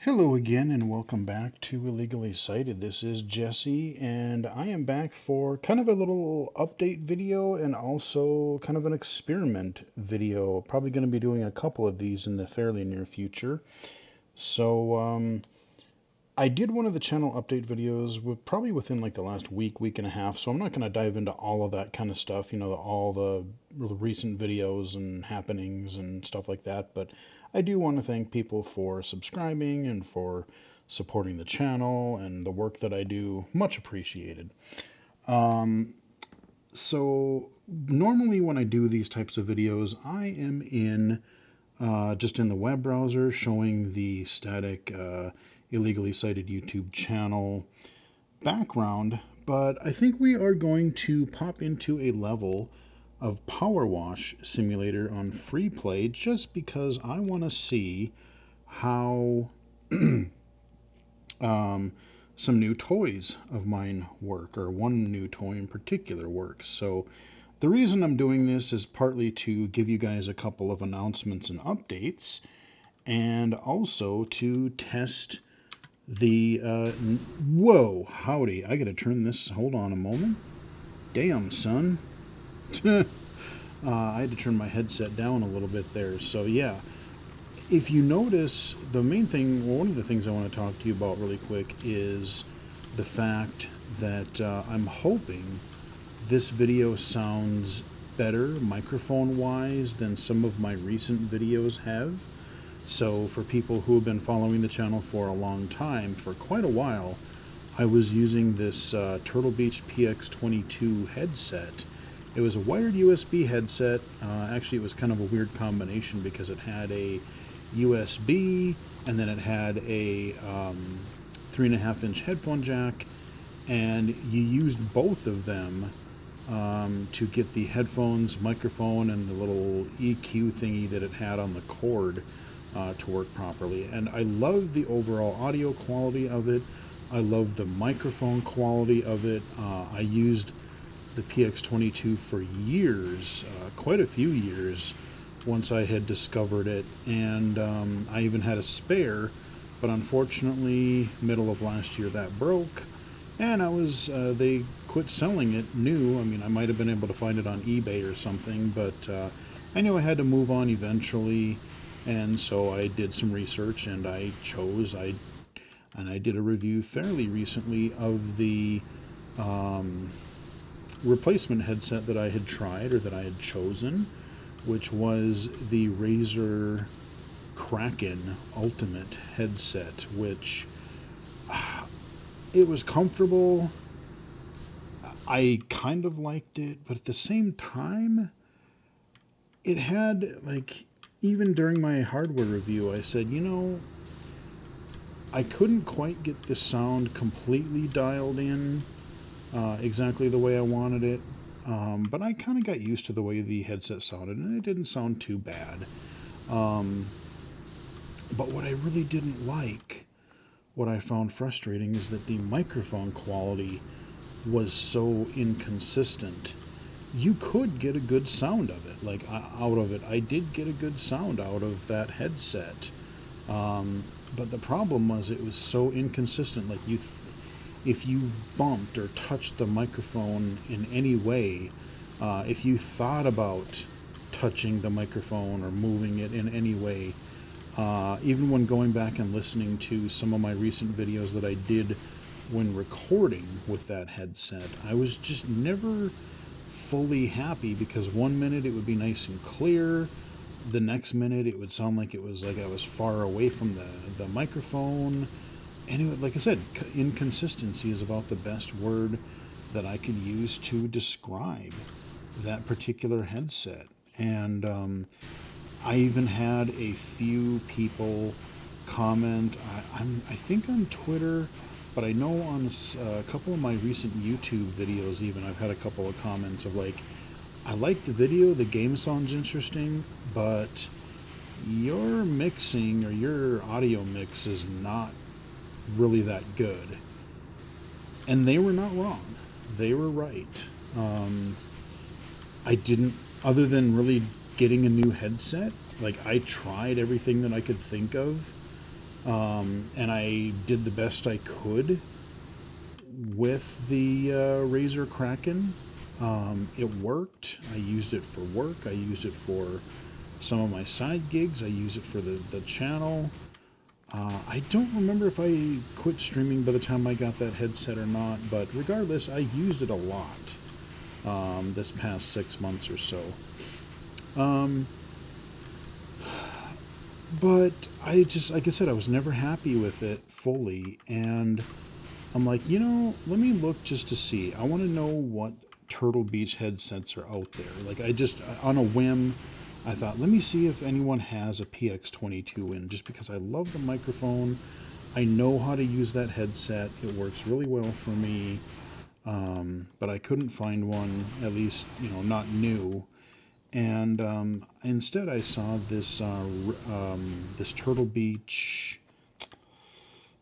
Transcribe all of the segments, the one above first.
Hello again, and welcome back to Illegally Cited. This is Jesse, and I am back for kind of a little update video and also kind of an experiment video. Probably going to be doing a couple of these in the fairly near future. So, I did one of the channel update videos probably within like the last week and a half, so I'm not going to dive into all of that kind of stuff, all the recent videos and happenings and stuff like that, but I do want to thank people for subscribing and for supporting the channel and the work that I do. Much appreciated. Um, so normally when I do these types of videos, I am just in the web browser showing the static illegally cited YouTube channel background, but I think we are going to pop into a level of Power Wash Simulator on free play just because I want to see how um, some new toys of mine work, or one new toy in particular works. So the reason I'm doing this is partly to give you guys a couple of announcements and updates, and also to test the whoa, howdy, I gotta turn this, hold on a moment. Damn, son. I had to turn my headset down a little bit there. So yeah, if you notice, the main thing, well, one of the things I want to talk to you about really quick is the fact that I'm hoping this video sounds better microphone wise than some of my recent videos have. So for people who have been following the channel for a long time, for quite a while, I was using this Turtle Beach PX22 headset. It was a wired USB headset. Actually, it was kind of a weird combination because it had a USB and then it had a 3.5-inch headphone jack, and you used both of them to get the headphones, microphone, and the little EQ thingy that it had on the cord to work properly. And I love the overall audio quality of it. I love the microphone quality of it. I used the PX22 for years, quite a few years, once I had discovered it, and I even had a spare, but unfortunately, middle of last year that broke, and they quit selling it new. I mean, I might have been able to find it on eBay or something, but I knew I had to move on eventually, and so I did some research, and I did a review fairly recently of the replacement headset that I had tried, or that I had chosen, which was the Razer Kraken Ultimate headset, which it was comfortable. I kind of liked it, but at the same time, it had, like, even during my hardware review, I said, I couldn't quite get the sound completely dialed in exactly the way I wanted it. But I kind of got used to the way the headset sounded, and it didn't sound too bad. But what I really didn't like, what I found frustrating, is that the microphone quality was so inconsistent. You could get a good sound of it, like out of it. I did get a good sound out of that headset. But the problem was it was so inconsistent. Like, if you bumped or touched the microphone in any way, if you thought about touching the microphone or moving it in any way, even when going back and listening to some of my recent videos that I did when recording with that headset, I was just never fully happy, because one minute it would be nice and clear, the next minute it would sound like I was far away from the microphone. And it, like I said, inconsistency is about the best word that I could use to describe that particular headset. And I even had a few people comment. I think on Twitter, but I know on a couple of my recent YouTube videos, even I've had a couple of comments of like, I like the video, the game sounds interesting, but your mixing or your audio mix is not really that good. And they were not wrong. They were right. I didn't, other than really getting a new headset, like, I tried everything that I could think of and I did the best I could with the Razer Kraken. It worked. I used it for work. I used it for some of my side gigs. I used it for the channel. I don't remember if I quit streaming by the time I got that headset or not, but regardless, I used it a lot this past 6 months or so. But I just, like I said, I was never happy with it fully, and I'm like, let me look just to see. I want to know what Turtle Beach headsets are out there. Like, I just, on a whim, I thought, let me see if anyone has a PX22 in, just because I love the microphone. I know how to use that headset. It works really well for me. But I couldn't find one, at least, not new. And instead I saw this this Turtle Beach,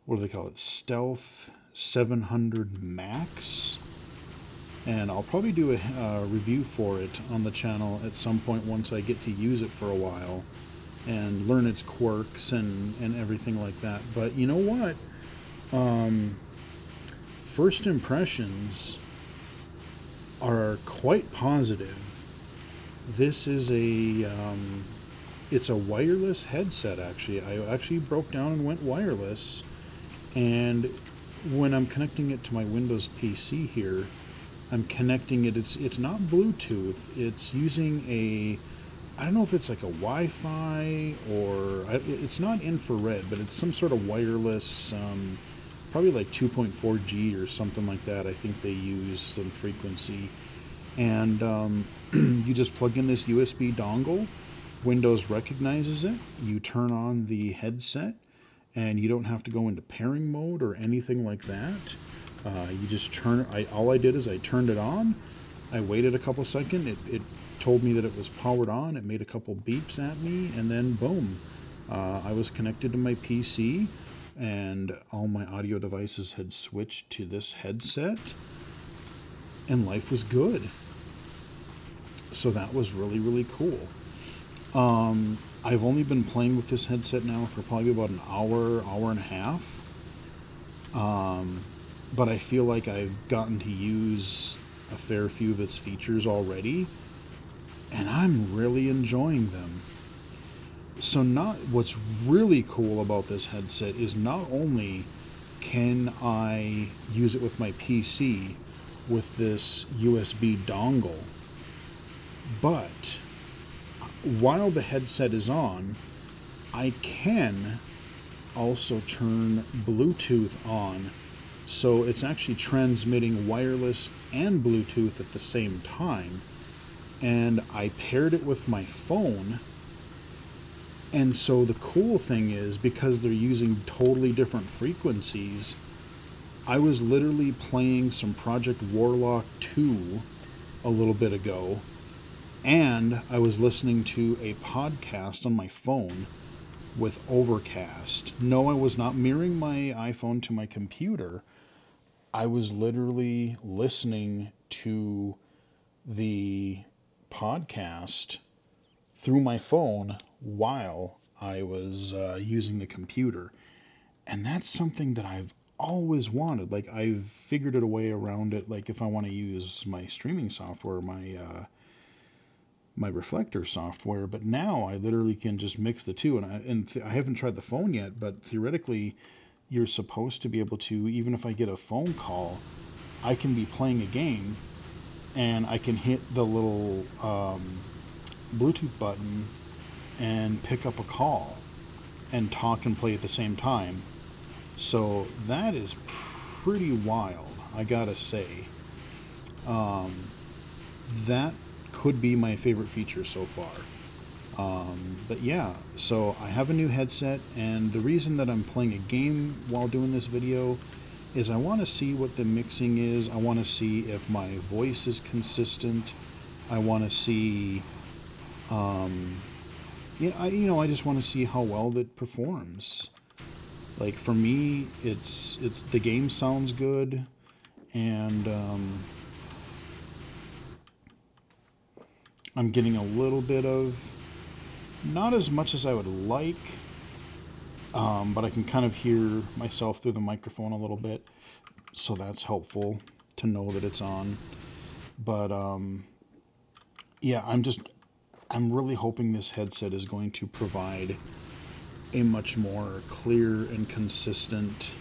what do they call it? Stealth 700 Max. And I'll probably do a review for it on the channel at some point once I get to use it for a while and learn its quirks and everything like that. But you know what? First impressions are quite positive. This is it's a wireless headset, actually. I actually broke down and went wireless, and when I'm connecting it to my Windows PC here, I'm connecting it, it's not Bluetooth, it's using I don't know if it's like a Wi-Fi or, it's not infrared, but it's some sort of wireless, probably like 2.4G or something like that. I think they use some frequency. And you just plug in this USB dongle, Windows recognizes it, you turn on the headset, and you don't have to go into pairing mode or anything like that. You just all I did is I turned it on, I waited a couple seconds, it told me that it was powered on, it made a couple beeps at me, and then boom, I was connected to my PC, and all my audio devices had switched to this headset, and life was good. So that was really, really cool. I've only been playing with this headset now for probably about an hour and a half. But I feel like I've gotten to use a fair few of its features already, and I'm really enjoying them. So what's really cool about this headset is not only can I use it with my PC with this USB dongle, but while the headset is on, I can also turn Bluetooth on, so it's actually transmitting wireless and Bluetooth at the same time. And I paired it with my phone, and so the cool thing is, because they're using totally different frequencies, I was literally playing some Project Warlock 2 a little bit ago, and I was listening to a podcast on my phone with Overcast. No, I was not mirroring my iPhone to my computer. I was literally listening to the podcast through my phone while I was using the computer. And that's something that I've always wanted. Like, I've figured a way around it. Like, if I want to use my streaming software, my Reflector software, but now I literally can just mix the two. And I haven't tried the phone yet, but theoretically, you're supposed to be able to, even if I get a phone call, I can be playing a game, and I can hit the little Bluetooth button and pick up a call and talk and play at the same time. So that is pretty wild, I gotta say. That could be my favorite feature so far. But yeah, so I have a new headset, and the reason that I'm playing a game while doing this video is I want to see what the mixing is. I want to see if my voice is consistent. I want to see, I just want to see how well it performs. Like, for me, it's the game sounds good, and I'm getting a little bit of, not as much as I would like, but I can kind of hear myself through the microphone a little bit, so that's helpful to know that it's on. But yeah, I'm really hoping this headset is going to provide a much more clear and consistent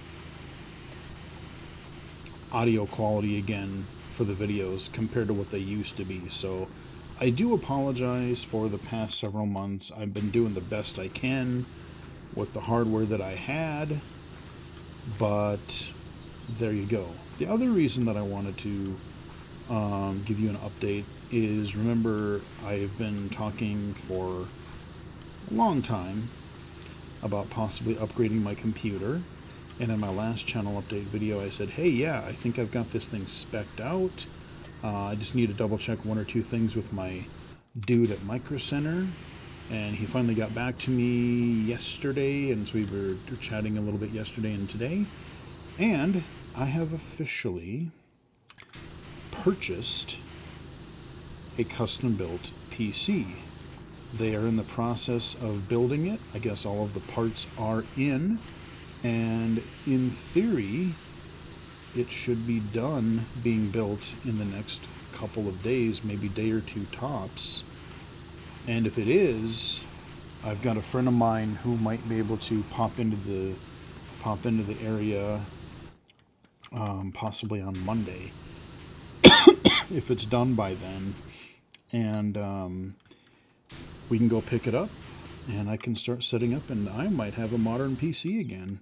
audio quality again for the videos compared to what they used to be. So I do apologize for the past several months. I've been doing the best I can with the hardware that I had, but there you go. The other reason that I wanted to give you an update is, remember, I've been talking for a long time about possibly upgrading my computer, and in my last channel update video I said, hey, yeah, I think I've got this thing spec'd out. I just need to double check one or two things with my dude at Micro Center, and he finally got back to me yesterday, and so we were chatting a little bit yesterday and today, and I have officially purchased a custom-built PC. They are in the process of building it. I guess all of the parts are in, and in theory it should be done being built in the next couple of days, maybe day or two tops. And if it is, I've got a friend of mine who might be able to pop into the area possibly on Monday if it's done by then, and we can go pick it up and I can start setting up, and I might have a modern PC again,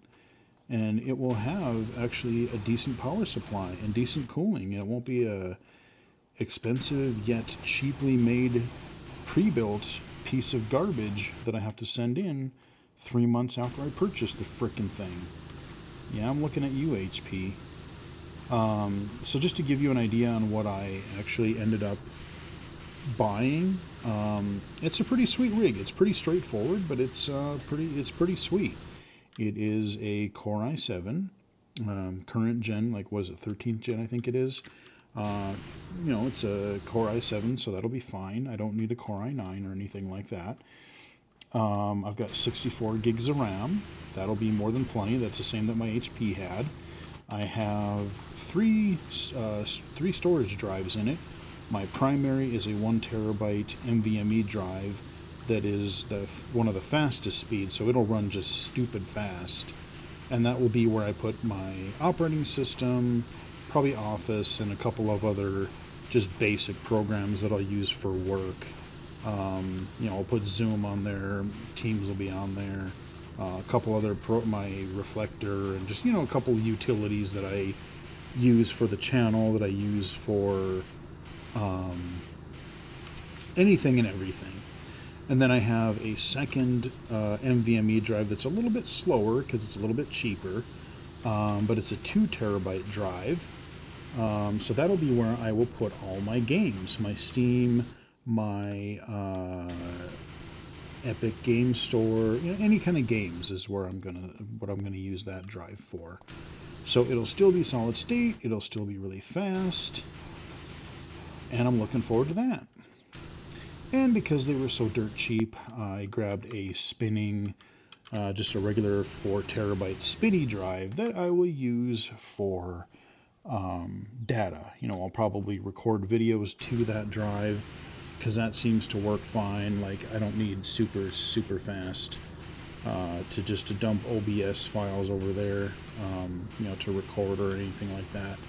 and it will have actually a decent power supply and decent cooling. It won't be a expensive yet cheaply made pre-built piece of garbage that I have to send in 3 months after I purchase the frickin' thing. Yeah, I'm looking at you, HP. So just to give you an idea on what I actually ended up buying, it's a pretty sweet rig. It's pretty straightforward, but it's pretty sweet. It is a Core i7, current gen, like was it 13th gen, I think it is. It's a Core i7, so that'll be fine. I don't need a Core i9 or anything like that. I've got 64 gigs of RAM. That'll be more than plenty. That's the same that my HP had. I have three storage drives in it. My primary is a 1 terabyte NVMe drive that is one of the fastest speeds, so it'll run just stupid fast. And that will be where I put my operating system, probably Office, and a couple of other just basic programs that I'll use for work. I'll put Zoom on there, Teams will be on there, a couple other my Reflector, and just a couple of utilities that I use for the channel, that I use for anything and everything. And then I have a second NVMe drive that's a little bit slower because it's a little bit cheaper, but it's a 2 terabyte drive. So that'll be where I will put all my games, my Steam, my Epic Game Store, any kind of games is where I'm gonna use that drive for. So it'll still be solid state, it'll still be really fast, and I'm looking forward to that. And because they were so dirt cheap, I grabbed a spinning, just a regular 4 terabyte spinny drive that I will use for data. I'll probably record videos to that drive because that seems to work fine. Like, I don't need super fast to dump OBS files over there, to record or anything like that.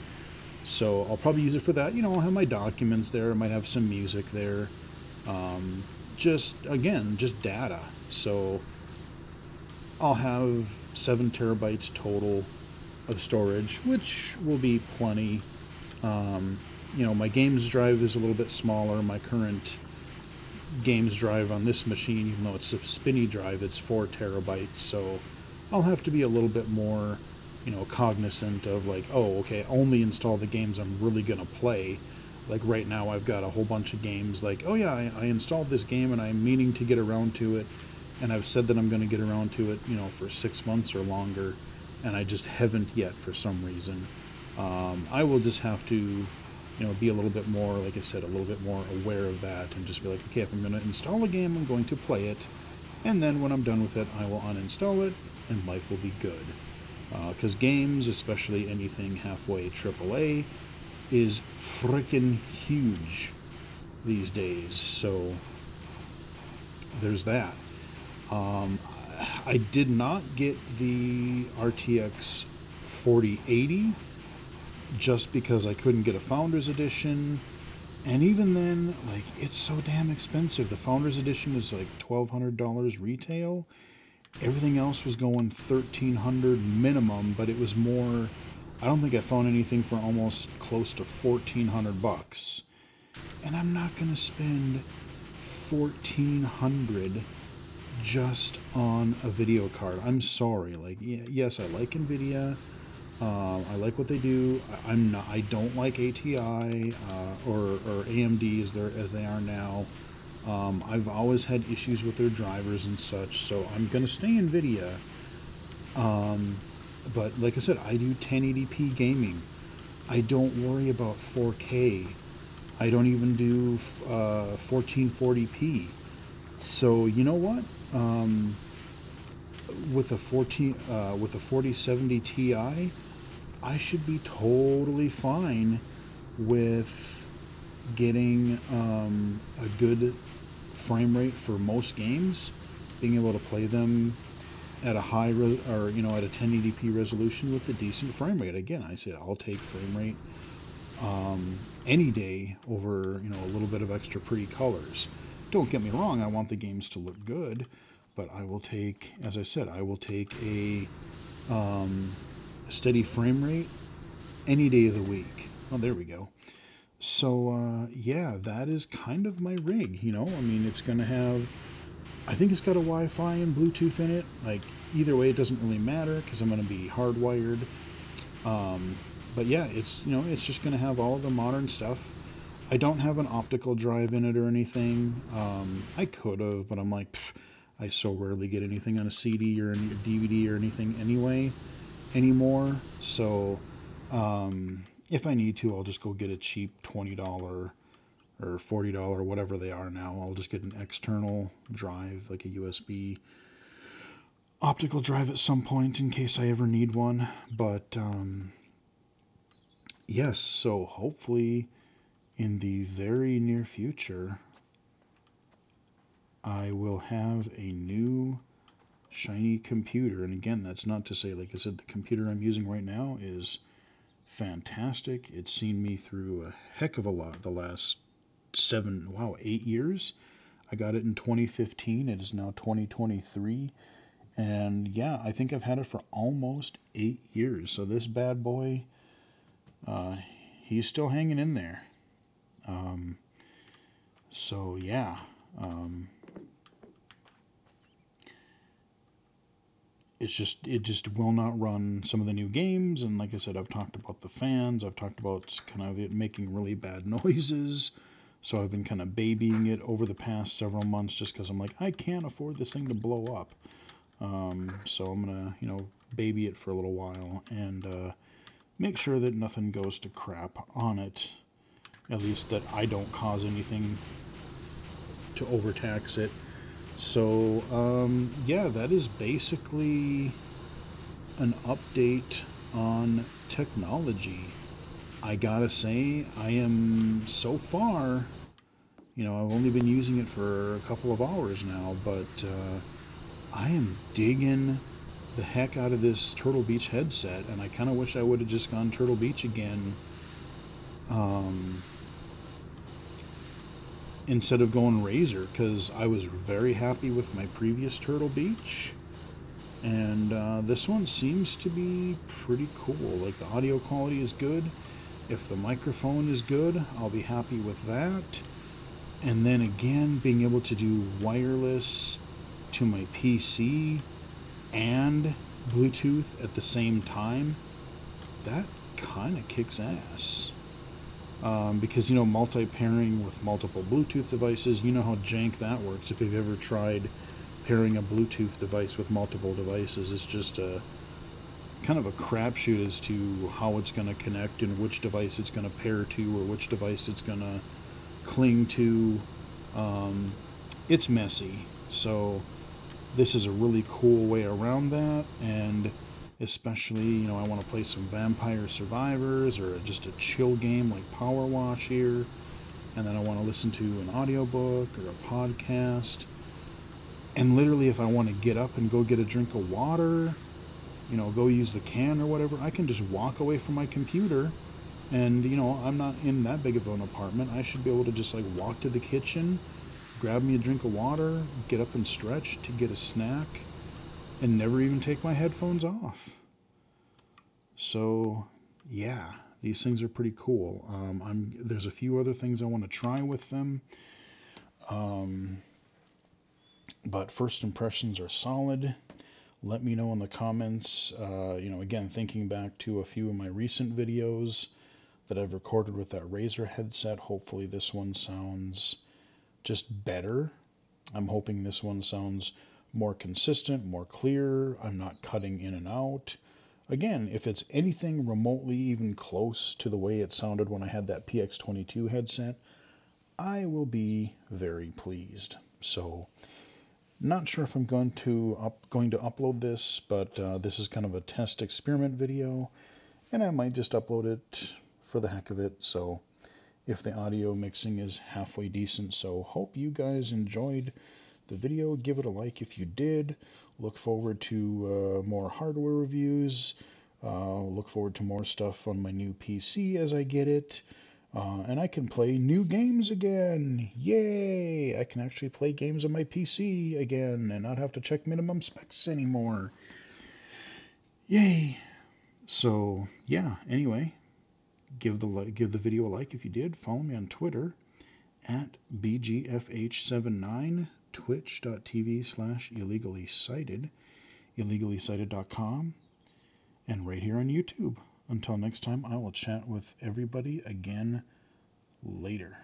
So I'll probably use it for that. I'll have my documents there. I might have some music there. Just data. So I'll have 7 terabytes total of storage, which will be plenty. My games drive is a little bit smaller. My current games drive on this machine, even though it's a spinny drive, it's 4 terabytes. So I'll have to be a little bit more, cognizant of like, oh, okay, only install the games I'm really gonna play. Like right now I've got a whole bunch of games like, oh yeah, I installed this game and I'm meaning to get around to it, and I've said that I'm going to get around to it, for 6 months or longer, and I just haven't yet for some reason. I will just have to, be a little bit more, like I said, a little bit more aware of that, and just be like, okay, if I'm going to install a game, I'm going to play it, and then when I'm done with it, I will uninstall it, and life will be good. Because games, especially anything halfway AAA, is freaking huge these days. So there's that. Um, I did not get the RTX 4080 just because I couldn't get a Founders Edition. And even then, like, it's so damn expensive. The Founders Edition is like $1,200 retail. Everything else was going $1,300 minimum, but it was more. I don't think I found anything for almost close to $1,400. And I'm not gonna spend $1,400 just on a video card. I'm sorry. Like, yes, I like Nvidia. I like what they do. I'm not. I don't like ATI or AMD as they are now. I've always had issues with their drivers and such, so I'm gonna stay Nvidia. But like I said, I do 1080p gaming. I don't worry about 4K. I don't even do 1440p. So you know what? With a 4070 Ti, I should be totally fine with getting a good frame rate for most games, being able to play them at a at a 1080p resolution with a decent frame rate. Again, I say I'll take frame rate any day over a little bit of extra pretty colors. Don't get me wrong, I want the games to look good, but I will take, as I said, I will take a steady frame rate any day of the week. Oh, there we go. So yeah, that is kind of my rig. I mean, it's gonna have. I think it's got a Wi-Fi and Bluetooth in it. Like, either way, it doesn't really matter because I'm gonna be hardwired. But yeah, it's just gonna have all of the modern stuff. I don't have an optical drive in it or anything. I could have, but I'm like, I so rarely get anything on a CD or a DVD or anything anymore. So if I need to, I'll just go get a cheap $20 or $40, whatever they are now. I'll just get an external drive, like a USB optical drive at some point in case I ever need one. But yes, so hopefully in the very near future, I will have a new shiny computer. And again, that's not to say, like I said, the computer I'm using right now is fantastic. It's seen me through a heck of a lot the last 8 years. I got it in 2015. It is now 2023. And yeah, I think I've had it for almost 8 years. So this bad boy, he's still hanging in there. So yeah, it just will not run some of the new games. And like I said, I've talked about the fans. I've talked about kind of it making really bad noises. So I've been kind of babying it over the past several months just because I'm like, I can't afford this thing to blow up. So I'm gonna baby it for a little while and make sure that nothing goes to crap on it. At least that I don't cause anything to overtax it. So yeah, that is basically an update on technology. I gotta say, I am so far, I've only been using it for a couple of hours now, but I am digging the heck out of this Turtle Beach headset, and I kind of wish I would have just gone Turtle Beach again instead of going Razer, because I was very happy with my previous Turtle Beach, and this one seems to be pretty cool. Like, the audio quality is good. If the microphone is good, I'll be happy with that. And then again, being able to do wireless to my PC and Bluetooth at the same time, that kind of kicks ass. Because multi-pairing with multiple Bluetooth devices, you know how jank that works. If you've ever tried pairing a Bluetooth device with multiple devices, it's just a kind of a crapshoot as to how it's going to connect and which device it's going to pair to or which device it's going to cling to. It's messy. So this is a really cool way around that, and especially, I want to play some Vampire Survivors or just a chill game like Power Wash here, and then I want to listen to an audiobook or a podcast. And literally, if I want to get up and go get a drink of water, go use the can or whatever, I can just walk away from my computer. And, I'm not in that big of an apartment. I should be able to just like walk to the kitchen, grab me a drink of water, get up and stretch to get a snack, and never even take my headphones off. So, yeah, these things are pretty cool. There's a few other things I want to try with them. But first impressions are solid. Let me know in the comments. Again, thinking back to a few of my recent videos that I've recorded with that Razer headset, hopefully this one sounds just better. I'm hoping this one sounds more consistent, more clear. I'm not cutting in and out. Again, if it's anything remotely even close to the way it sounded when I had that PX22 headset, I will be very pleased. So, not sure if I'm going to upload this, but this is kind of a test experiment video, and I might just upload it for the heck of it. So if the audio mixing is halfway decent. So hope you guys enjoyed the video. Give it a like if you did. Look forward to more hardware reviews. Look forward to more stuff on my new PC as I get it. And I can play new games again. Yay! I can actually play games on my PC again and not have to check minimum specs anymore. Yay! So, yeah, anyway, give the video a like if you did. Follow me on Twitter at BGFH79, twitch.tv/illegally-cited, illegally-cited.com, and right here on YouTube. Until next time, I will chat with everybody again later.